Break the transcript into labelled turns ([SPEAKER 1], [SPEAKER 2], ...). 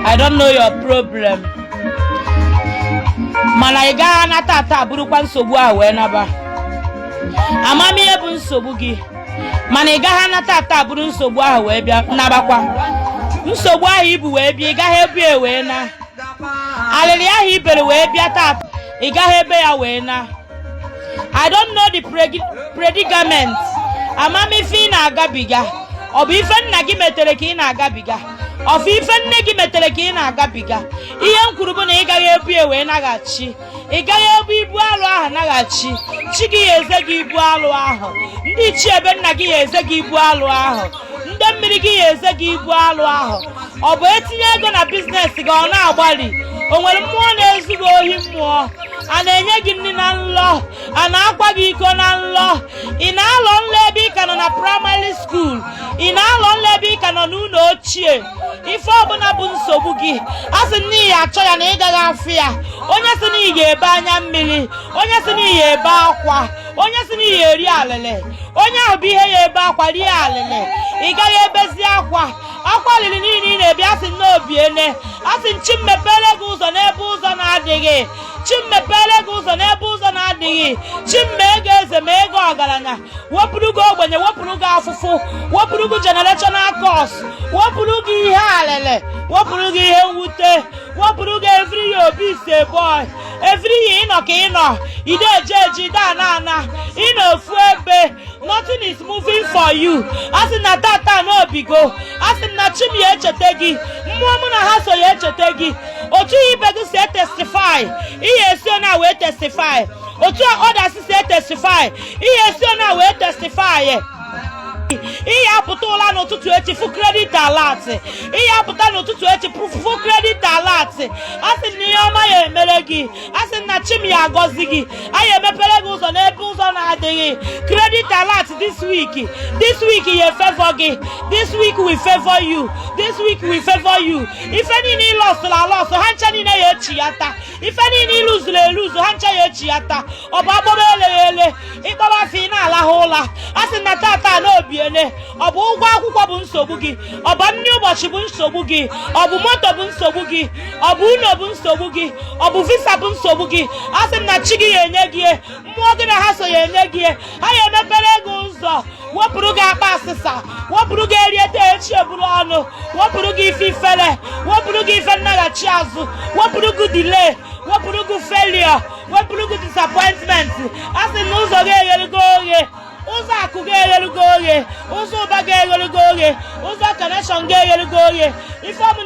[SPEAKER 1] I don't know your problem. Mana ị gaghị anata ata burukwa nsogbu a wee naba. Amamihe bụ nsogbu gị. Mana ị gaghị anata ata buru nsogbu ahụ wee bịa nabakwa. Nsogbu ahụ ibu wee bịa ị gaghị ebu wee na. Alịrị ahụ ibere wee bịa taa ị gaghị ebe ya wee na. I don't know the predicament. Amami ife ị na-agabiga. Ọ bụ ife nna gị metere ka ị na-agabiga. Ọ bụ ife nne gị metere ka ị na-agabiga. Ihe m kwuru bụ na ị gaghị ebu wee naghachi. Ị gaghị ebu ibu alụ ahụ naghachi. Chi gị ya eze gị ibu alụ ahụ. Ndị ichie ebe nna gị ya eze gị ibu alụ ahụ. Ndị mmiri gị ya eze gị ibu alụ ahụ. Ọ bụ etinye ego na biznes gị ọ na-agbalị. O nwere mmụọ na-ezughị ohi mmụọ. A na-enye gị nri na nlọ. A na-akwa gị iko na nlọ. Ị na-alọ nlọ ebe ị ka nọ na primary school. Ị na-alọ nlọ ebe ị ka nọ n'ụlọ ochie. Ife ọbụla bụ nsogbu gị. A sị na ị achọ ya na ị gaghị afụ ya. Onye sị na ị ga-ebe anya mmiri. Onye sị na ị ga-ebe akwa. Onye sị na ị ga-eri alele. Onye ahụ bụ ihe ya ebe akwa rie alele. Ị gaghị ebezi akwa. Akwa lili niile ị na-ebi asị n'obi ene. Asị chi mepere gị ụzọ n'ebe ụzọ na-adịghị. Chi mepere gị ụzọ n'ebe ụzọ na-adịghị. Chi mee ego eze ma ego ọgaranya. Wepụrụ gị ogbenye, wepụrụ gị afụfụ, wepụrụ gị generational curse, wepụrụ gị ihe alele, wepụrụ gị ihe mwute, wepụrụ gị every year obi ise boy. Every year ịnọ ka ịnọ, ide eje eji da na ana, ịnọ ofu ebe. Nothing is moving for you. Asị na tata n'obigo. Asị na chi m ya echete gị. Mmụọ mụ na ha so ya echete gị. Otu ibe gị si testify. Ihe esi na wee testify. Otu ọda si testify. Ihe esi na wee testify. Ihe apụta ụla n'ụtụtụ echi fụ credit alert. Ihe apụta n'ụtụtụ echi fụ credit alert. Asị na ihe ọma ya emere gị. Asị na chi m ya agọzi gị. Anyị emepere gị ụzọ n'ebe ụzọ na-adịghị. Credit alert this week. This week ya favor gị. This week we favor you. This week we favor you. Ife niile ị lọsụrụ alọsụ ha ncha niile ya echi ya taa. Ife niile ị lụzuru eluzu ha ncha ya echi ya taa. Ọ bụ agbọrọ eleghị ele. Ịkpọba afọ ị na-alahụ ụla. Asị na tata n'obi ene. Ọ bụ ụgwọ akwụkwọ bụ nsogbu gị. Ọ bụ nri ụbọchị bụ nsogbu gị. Ọ bụ moto bụ nsogbu gị. Ọ bụ ụlọ bụ nsogbu gị. Ọ bụ visa bụ nsogbu gị. Asị m na chi gị ya enye gị. Mmụọ gị na ha so ya enye gị. Ha ya emepere gị ụzọ. Wepụrụ gị akpa asịsa. Wepụrụ gị eriete echi eburu ọnụ. Wepụrụ gị ife ifere. Wepụrụ gị ife nnaghachi azụ. Wepụrụ gị delay. Wepụrụ gị failure. Wepụrụ gị disappointment. Asị na ụzọ gị egherugo oghe. Ụzọ akụ ga-egherugo oghe. Ụzọ ụba ga-egherugo oghe. Ụzọ connection ga-egherugo oghe. Ife